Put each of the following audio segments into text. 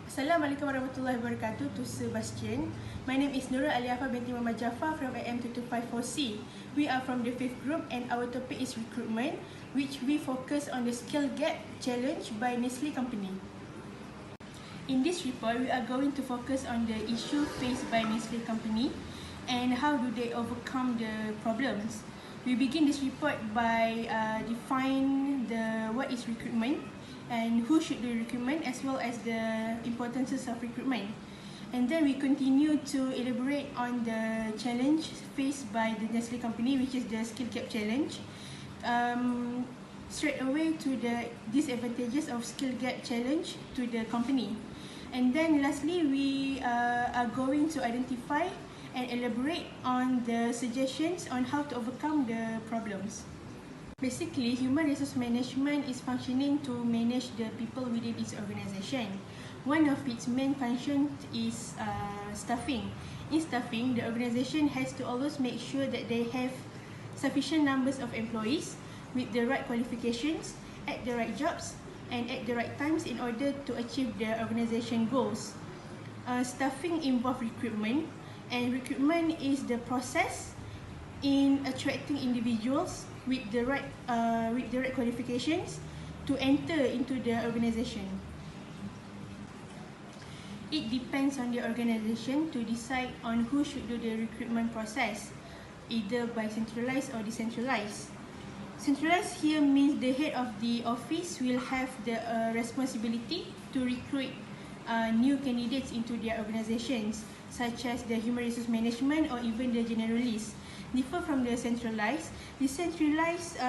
Assalamualaikum warahmatullahi wabarakatuh to Sebastian. My name is ADM551C from ADM551C. We are from the 5th group and our topic is recruitment, which we focus on the skill gap challenge by Nestle company. In this report, we are going to focus on the issue faced by Nestle company and how do they overcome the problems. We begin this report by define what is recruitment and who should do recruitment, as well as the importances of recruitment. And then we continue to elaborate on the challenge faced by the Nestle company, which is the skill gap challenge. Straight away to the disadvantages of skill gap challenge to the company. And then lastly, we are going to identify and elaborate on the suggestions on how to overcome the problems. Basically, human resource management is functioning to manage the people within its organization. One of its main functions is staffing. In staffing, the organization has to always make sure that they have sufficient numbers of employees with the right qualifications, at the right jobs, and at the right times in order to achieve the organization goals. Staffing involves recruitment, and recruitment is the process in attracting individuals with the right qualifications to enter into the organization. It depends on the organization to decide on who should do the recruitment process, either by centralized or decentralized. Centralized here means the head of the office will have the responsibility to recruit new candidates into their organizations, such as the human resource management or even the generalists. Differ from the centralized. Decentralized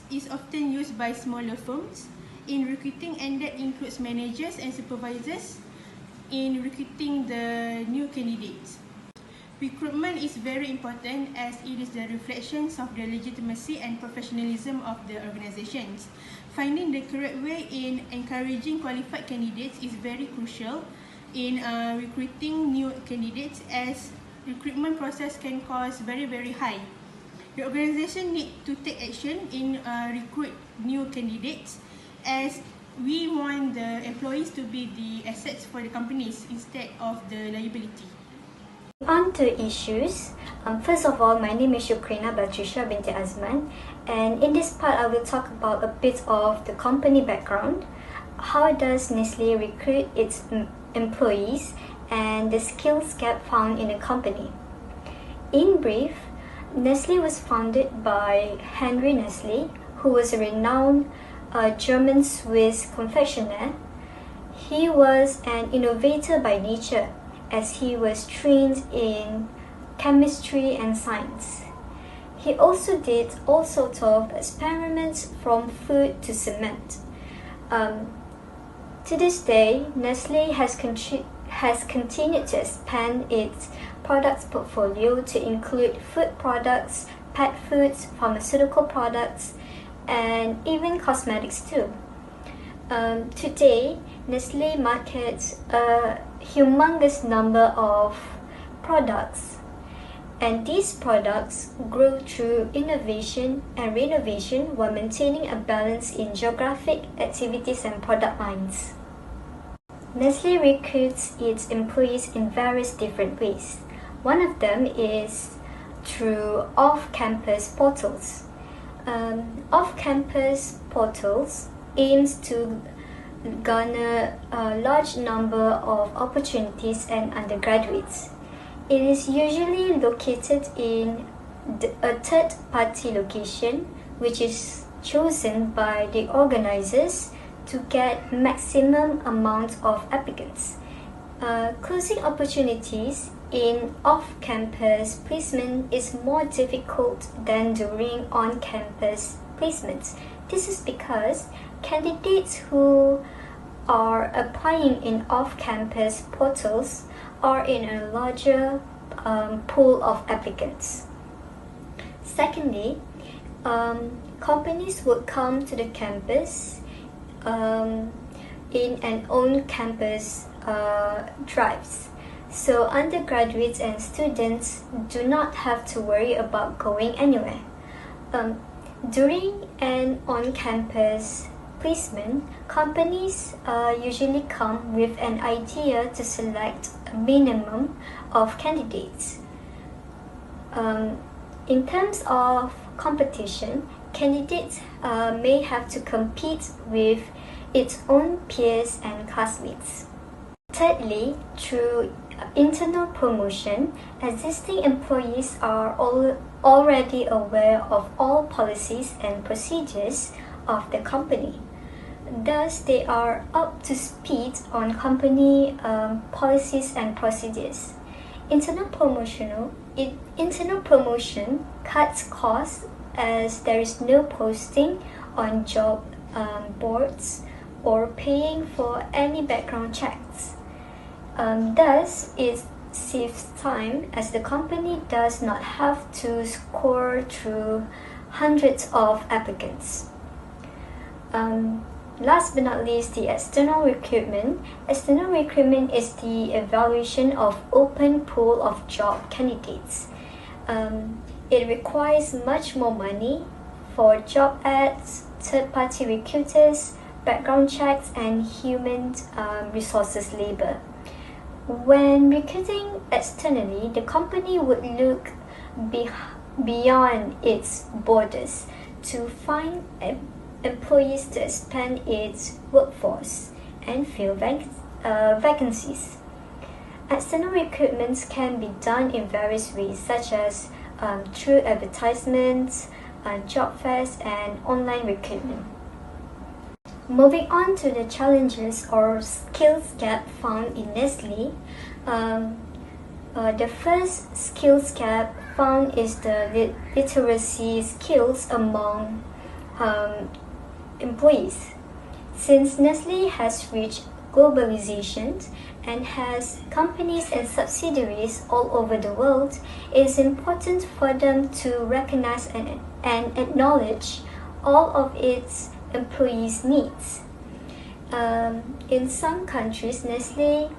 is often used by smaller firms in recruiting, and that includes managers and supervisors in recruiting the new candidates. Recruitment is very important as it is the reflections of the legitimacy and professionalism of the organizations. Finding the correct way in encouraging qualified candidates is very crucial in recruiting new candidates, as recruitment process can cost very high. The organization need to take action in recruit new candidates, as we want the employees to be the assets for the companies instead of the liability. On to issues. First of all, my name is Shukrina Batrisha binti Azman, and in this part I will talk about a bit of the company background. How does Nestle recruit its employees and the skills gap found in the company. In brief, Nestle was founded by Henry Nestle, who was a renowned German-Swiss confectioner. He was an innovator by nature, as he was trained in chemistry and science. He also did all sorts of experiments from food to cement. To this day, Nestle has continued to expand its products portfolio to include food products, pet foods, pharmaceutical products, and even cosmetics too. Today, Nestle markets a humongous number of products, and these products grow through innovation and renovation while maintaining a balance in geographic activities and product lines. Nestle recruits its employees in various different ways. One of them is through off-campus portals. Off-campus portals aims to garner a large number of opportunities and undergraduates. It is usually located in a third-party location, which is chosen by the organizers to get maximum amount of applicants. Closing opportunities in off-campus placement is more difficult than during on-campus placements. This is because candidates who are applying in off-campus portals are in a larger pool of applicants. Secondly, companies would come to the campus in an on-campus drives. So undergraduates and students do not have to worry about going anywhere. During an on-campus placement, companies usually come with an idea to select a minimum of candidates. In terms of competition, candidates may have to compete with its own peers and classmates. Thirdly, through internal promotion, existing employees are already aware of all policies and procedures of the company. Thus, they are up to speed on company policies and procedures. Internal promotion cuts costs as there is no posting on job boards or paying for any background checks. Thus, it saves time as the company does not have to score through hundreds of applicants. Last but not least, the external recruitment. External recruitment is the evaluation of open pool of job candidates. It requires much more money for job ads, third-party recruiters, background checks, and human resources labor. When recruiting externally, the company would look beyond its borders to find employees to expand its workforce and fill vacancies. External recruitments can be done in various ways, such as through advertisements, job fairs, and online recruitment. Moving on to the challenges or skills gap found in Nestle, the first skills gap found is the literacy skills among employees. Since Nestle has reached globalization and has companies and subsidiaries all over the world, it is important for them to recognize and acknowledge all of its employees' needs. In some countries, Nestle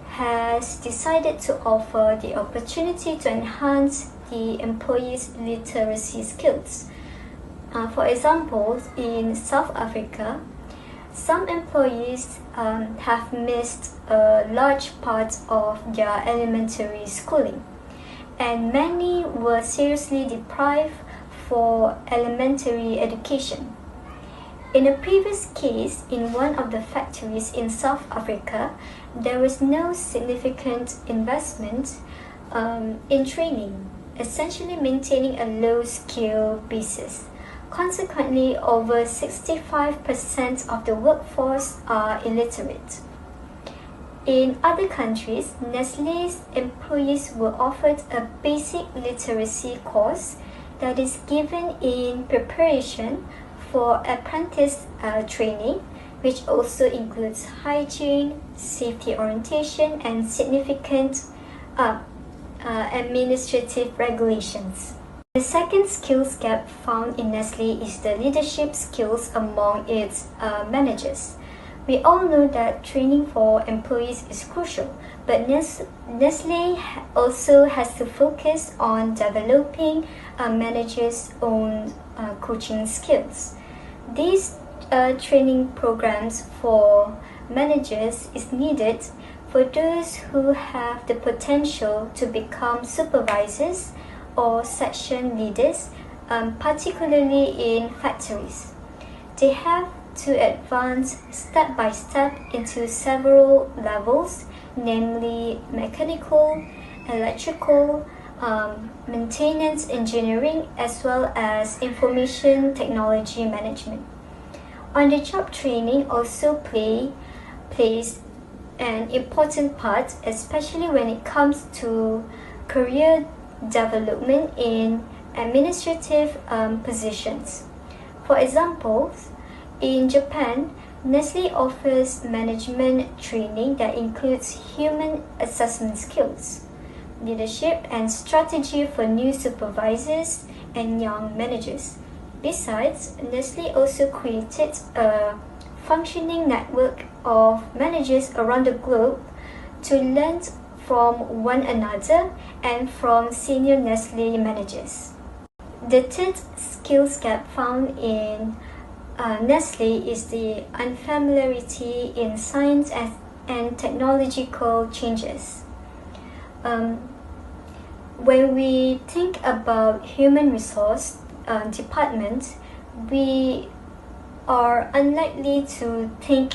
has decided to offer the opportunity to enhance the employees' literacy skills. For example, in South Africa, some employees have missed a large part of their elementary schooling, and many were seriously deprived for elementary education. In a previous case, in one of the factories in South Africa, there was no significant investment in training, essentially maintaining a low-skill basis. Consequently, over 65% of the workforce are illiterate. In other countries, Nestle's employees were offered a basic literacy course that is given in preparation for apprentice training, which also includes hygiene, safety orientation, and significant administrative regulations. The second skills gap found in Nestle is the leadership skills among its managers. We all know that training for employees is crucial, but Nestle also has to focus on developing managers' own coaching skills. These training programs for managers is needed for those who have the potential to become supervisors or section leaders, particularly in factories. They have to advance step by step into several levels, namely mechanical, electrical, maintenance engineering, as well as information technology management. On-the-job training also plays an important part, especially when it comes to career development in administrative positions. For example, in Japan, Nestle offers management training that includes human assessment skills, leadership and strategy for new supervisors and young managers. Besides, Nestle also created a functioning network of managers around the globe to learn from one another and from senior Nestle managers. The third skills gap found in Nestle is the unfamiliarity in science and technological changes. When we think about human resource department, we are unlikely to think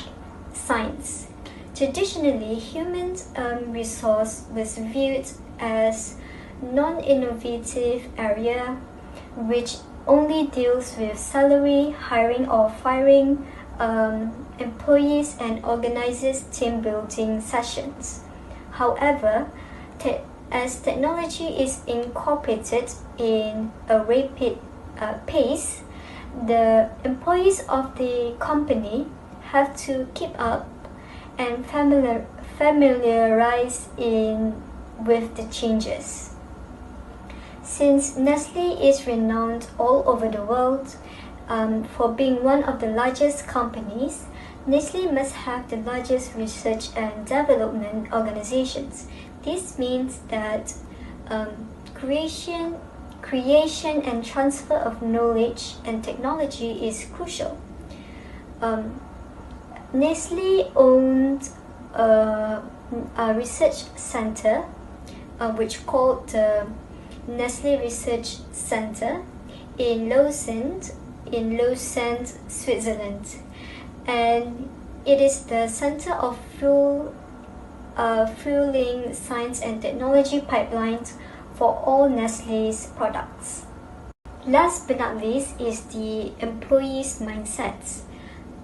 science. Traditionally, human resource was viewed as non-innovative area which only deals with salary, hiring or firing employees and organizes team building sessions. However, as technology is incorporated in a rapid pace, the employees of the company have to keep up and familiarize with the changes. Since Nestle is renowned all over the world for being one of the largest companies, Nestle must have the largest research and development organizations. This means that creation and transfer of knowledge and technology is crucial. Nestle owns a research center which called the Nestle Research Center in Lausanne, Switzerland, and it is the center of fueling science and technology pipelines for all Nestle's products. Last but not least is the employees' mindsets.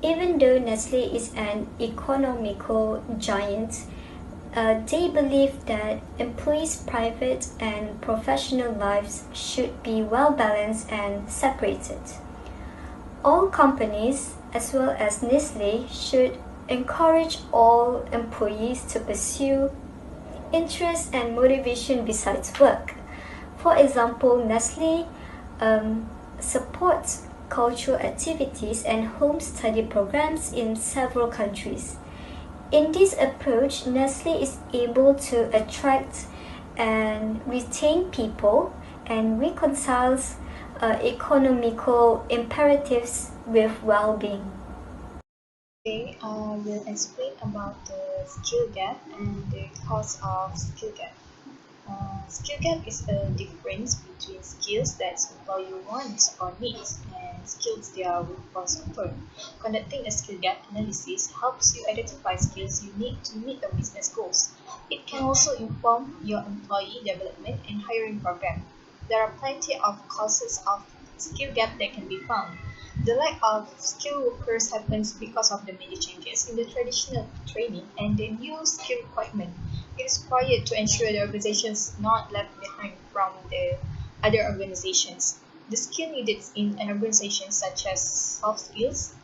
Even though Nestle is an economical giant, they believe that employees' private and professional lives should be well balanced and separated. All companies, as well as Nestle, should encourage all employees to pursue interests and motivation besides work. For example, Nestle supports cultural activities and home study programs in several countries. In this approach, Nestle is able to attract and retain people and reconciles economical imperatives with well-being. Today, I will explain about the skill gap and the cause of skill gap. Skill gap is a difference between skills that employer wants or needs and skills their workforce offer. Conducting a skill gap analysis helps you identify skills you need to meet your business goals. It can also inform your employee development and hiring program. There are plenty of causes of skill gap that can be found. The lack of skilled workers happens because of the major changes in the traditional training and the new skill requirement. It is required to ensure the organization is not left behind from the other organizations. The skill needed in an organization such as soft skills,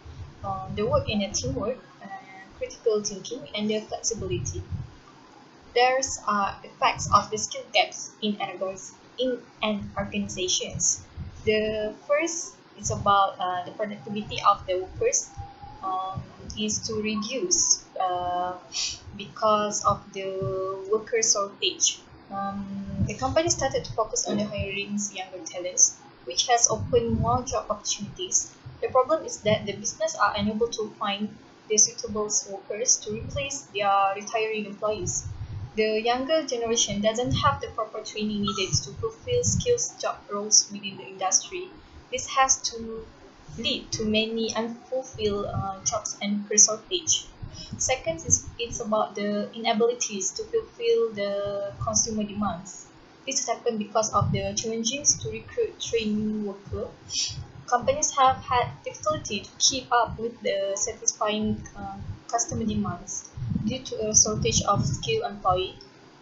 the work in a teamwork, critical thinking, and the flexibility. There's effects of the skill gaps in an organizations. The first is about the productivity of the workers is to reduce because of the worker shortage. The company started to focus on the hiring younger talents, which has opened more job opportunities. The problem is that the business are unable to find the suitable workers to replace their retiring employees. The younger generation doesn't have the proper training needed to fulfill skills job roles within the industry. This has to lead to many unfulfilled jobs and worker shortage. Second is it's about the inabilities to fulfill the consumer demands. This has happened because of the challenges to recruit trained workers. Companies have had difficulty to keep up with the satisfying customer demands due to a shortage of skilled employees.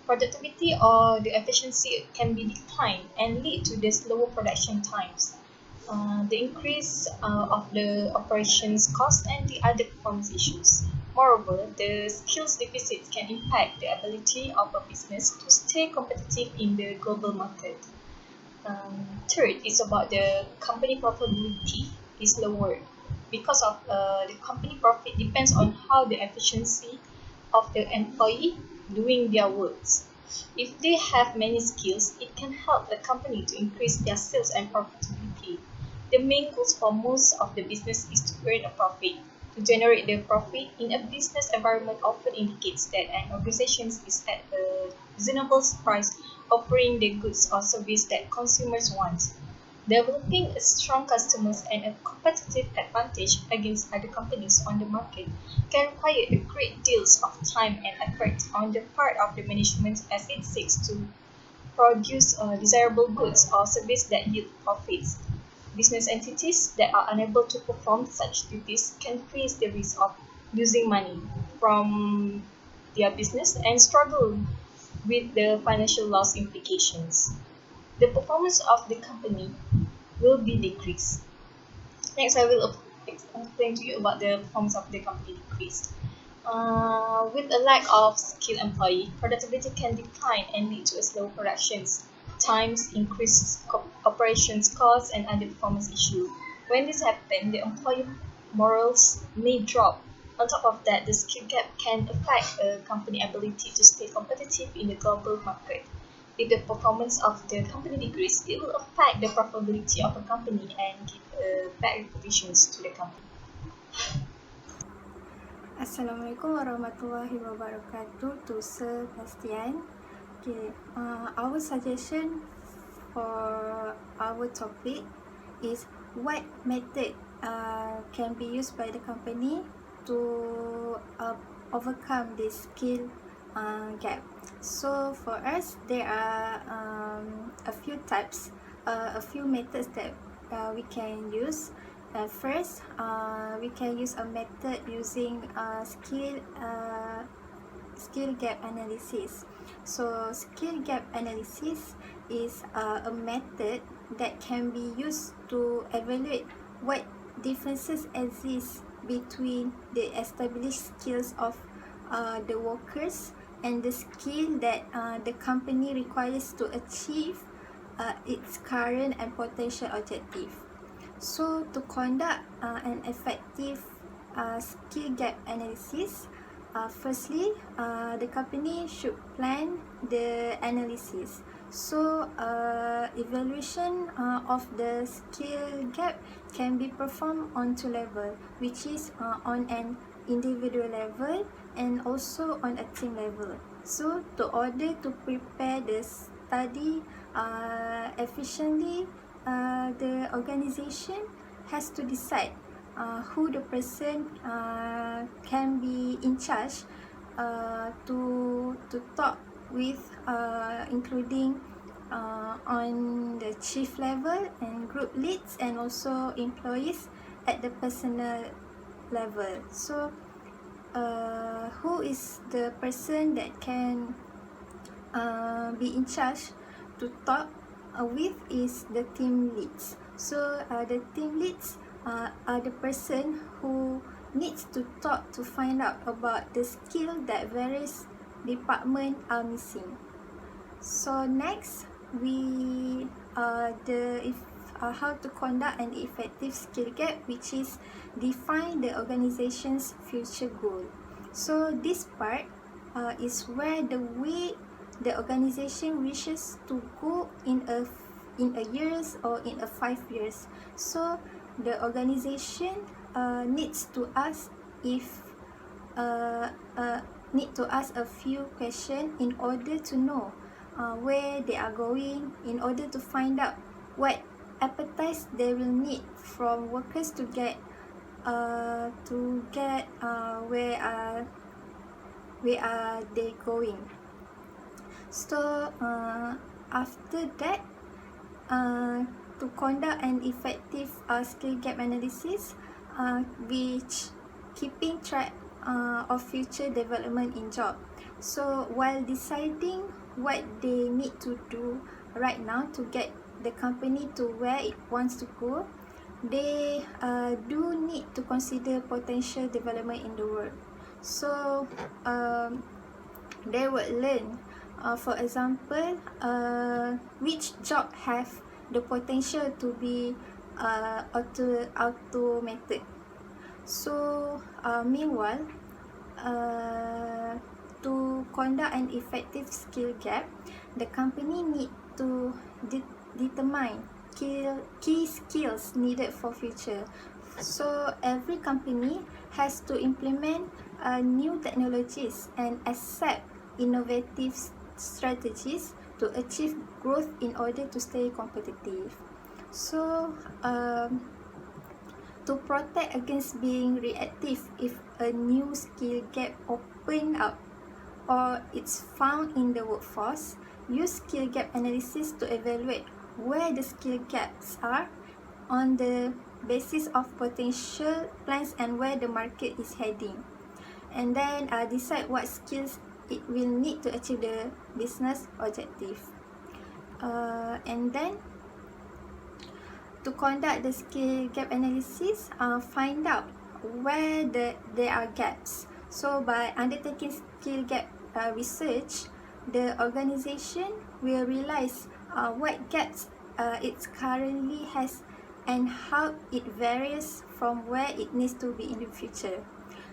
Productivity or the efficiency can be declined and lead to the slower production times, the increase of the operations cost and the other performance issues. Moreover, the skills deficit can impact the ability of a business to stay competitive in the global market. Third is about the company profitability is lower because of the company profit depends on how the efficiency of the employee doing their works. If they have many skills, it can help the company to increase their sales and profitability. The main goal for most of the business is to earn a profit. To generate the profit in a business environment often indicates that an organization is at a reasonable price offering the goods or service that consumers want. Developing a strong customers and a competitive advantage against other companies on the market can require a great deal of time and effort on the part of the management as it seeks to produce desirable goods or services that yield profits. Business entities that are unable to perform such duties can face the risk of losing money from their business and struggle with the financial loss implications. The performance of the company will be decreased. Next, I will explain to you about the performance of the company decrease. With a lack of skilled employee, productivity can decline and lead to a slow productions, times, increased operations costs, and other performance issues. When this happens, the employee morals may drop. On top of that, the skill gap can affect a company ability to stay competitive in the global market. If the performance of the company decreases, it will affect the profitability of a company and give a bad reputation to the company. Assalamualaikum warahmatullahi wabarakatuh to Sebastian. Okay, our suggestion for our topic is what method can be used by the company to overcome this skill gap. So for us, there are a few types, a few methods that we can use. First, we can use a method using skill gap analysis. So skill gap analysis is a method that can be used to evaluate what differences exist between the established skills of the workers and the skill that the company requires to achieve its current and potential objective. So to conduct an effective skill gap analysis, firstly, the company should plan the analysis. So evaluation of the skill gap can be performed on two levels, which is on an individual level and also on a team level. So to order to prepare the study efficiently, the organization has to decide who the person can be in charge to talk with, including on the chief level and group leads and also employees at the personal level. So who is the person that can be in charge to talk with is the team leads. So the team leads are the person who needs to talk to find out about the skill that various departments are missing. So next, we how to conduct an effective skill gap, which is define the organization's future goal. So this part is where the way the organization wishes to go in a years or in a 5 years. So the organization needs to ask a few questions in order to know where they are going, in order to find out what appetite they will need from workers to get where are they going. So after that, to conduct an effective skill gap analysis, which keeping track of future development in job. So while deciding what they need to do right now to get the company to where it wants to go, they do need to consider potential development in the world. So they would learn, for example, which job have the potential to be automated. So meanwhile, to conduct an effective skill gap, the company need to determine key skills needed for future. So every company has to implement new technologies and accept innovative strategies to achieve growth in order to stay competitive. So to protect against being reactive if a new skill gap open up or it's found in the workforce, use skill gap analysis to evaluate where the skill gaps are on the basis of potential plans and where the market is heading. And then decide what skills it will need to achieve the business objective. And then to conduct the skill gap analysis, find out where there are gaps. So by undertaking skill gap research, the organization will realize what gaps it currently has and how it varies from where it needs to be in the future.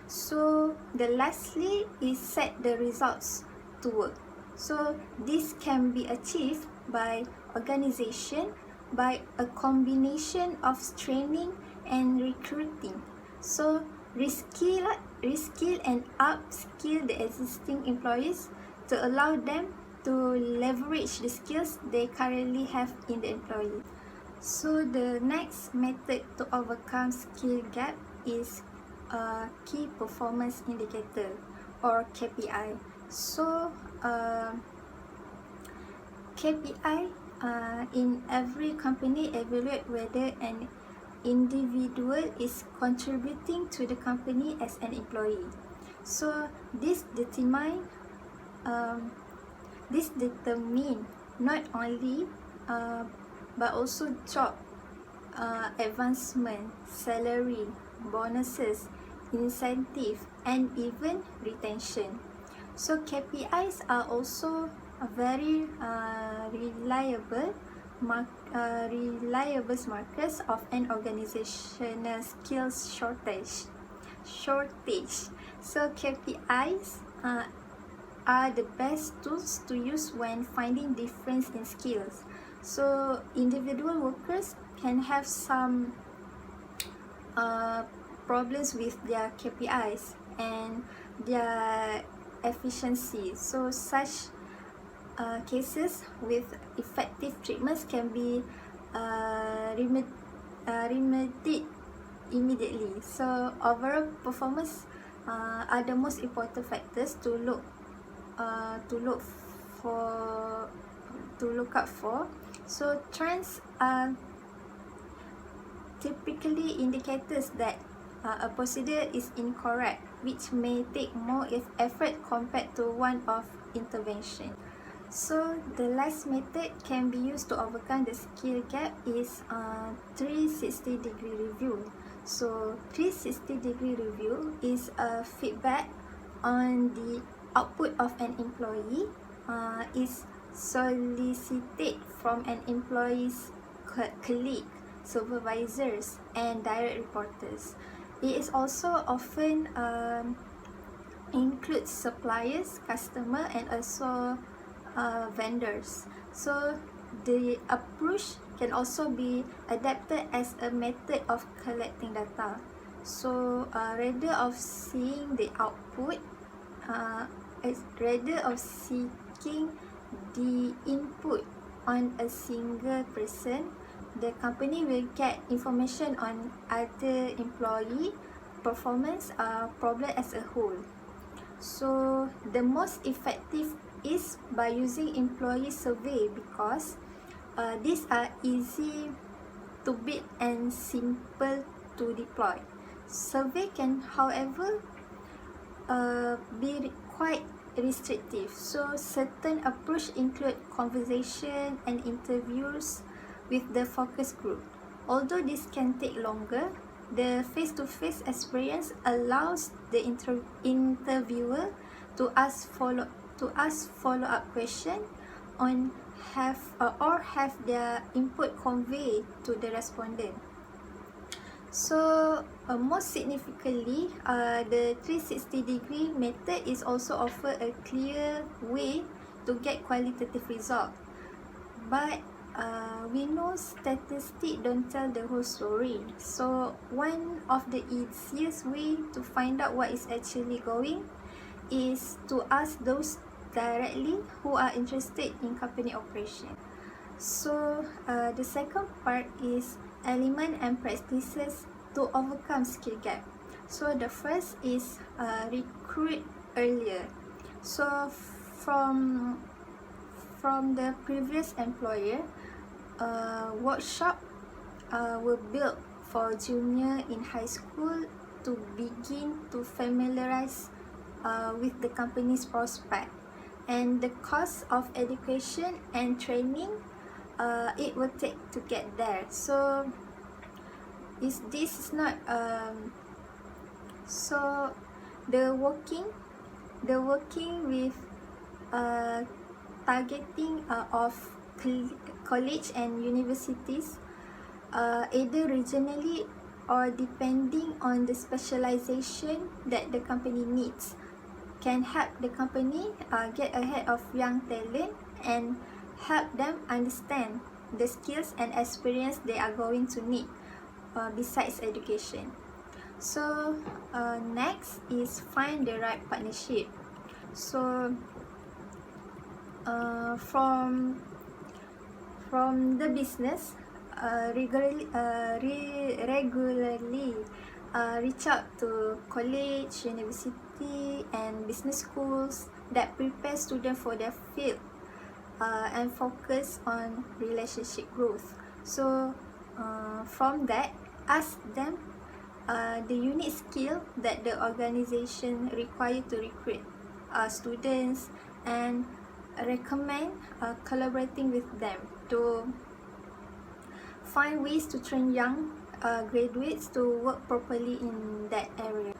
So the lastly is set the results to work. So this can be achieved by organization by a combination of training and recruiting. So reskill and upskill the existing employees to allow them to leverage the skills they currently have in the employee. So the next method to overcome skill gap is key performance indicator or KPI. So KPI in every company evaluate whether an individual is contributing to the company as an employee. So this determine not only but also job advancement, salary, bonuses, incentive, and even retention. So KPIs are also a very reliable markers of an organizational skills shortage. So KPIs are the best tools to use when finding difference in skills. So individual workers can have some problems with their KPIs and their efficiency. So such cases with effective treatments can be remedied immediately. So overall performance are the most important factors to look up for. So trends are typically indicators that a procedure is incorrect, which may take more effort compared to one of intervention. So the last method can be used to overcome the skill gap is 360-degree review. So 360-degree review is a feedback on the output of an employee is solicited from an employee's colleague, supervisors, and direct reporters. It is also often includes suppliers, customer, and also vendors. So the approach can also be adapted as a method of collecting data. So rather of seeing the output, rather of seeking the input on a single person, the company will get information on other employee performance problem as a whole. So the most effective is by using employee survey because these are easy to build and simple to deploy. Survey can, however, be quite restrictive. So certain approach include conversation and interviews with the focus group. Although this can take longer, the face-to-face experience allows the interviewer to ask follow-up question on have their input conveyed to the respondent. So most significantly, the 360-degree method is also offer a clear way to get qualitative result. But we know statistics don't tell the whole story. So one of the easiest way to find out what is actually going is to ask those directly who are interested in company operation. So the second part is element and practices to overcome skill gap. So the first is recruit earlier. So from the previous employer, workshop were built for junior in high school to begin to familiarize with the company's prospect, and the cost of education and training it will take to get there. So this is not so the working with targeting of college and universities, either regionally or depending on the specialization that the company needs, can help the company get ahead of young talent and help them understand the skills and experience they are going to need besides education. So next is find the right partnership. So from the business, regularly reach out to college, university and business schools that prepare students for their field and focus on relationship growth. So from that, ask them the unique skill that the organization require to recruit students, and recommend collaborating with them to find ways to train young graduates to work properly in that area.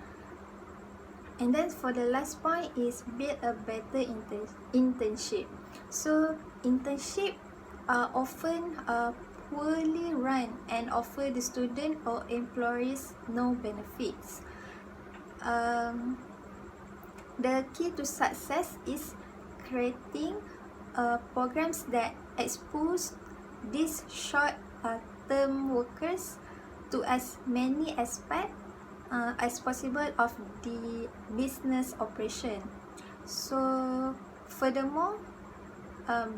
And then for the last point is build a better internship. So internship are often poorly run and offer the student or employees no benefits. The key to success is creating programs that expose these short-term workers to as many aspects as possible of the business operation. So furthermore,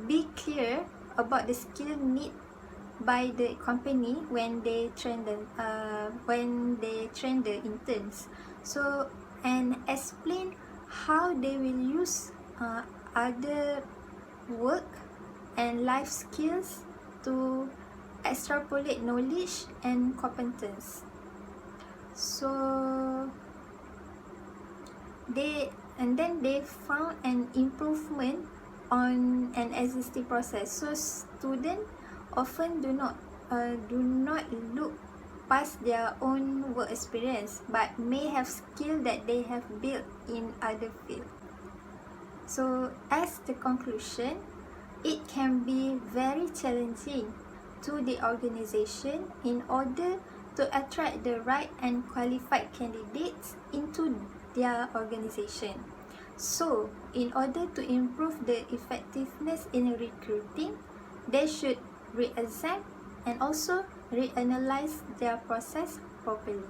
be clear about the skill need by the company when they train the interns. So and explain how they will use other work and life skills to extrapolate knowledge and competence. So they found an improvement on an existing process. So students often do not look past their own work experience, but may have skill that they have built in other fields. So as the conclusion, it can be very challenging to the organization in order to attract the right and qualified candidates into their organization. So in order to improve the effectiveness in recruiting, they should re-examine and also reanalyze their process properly.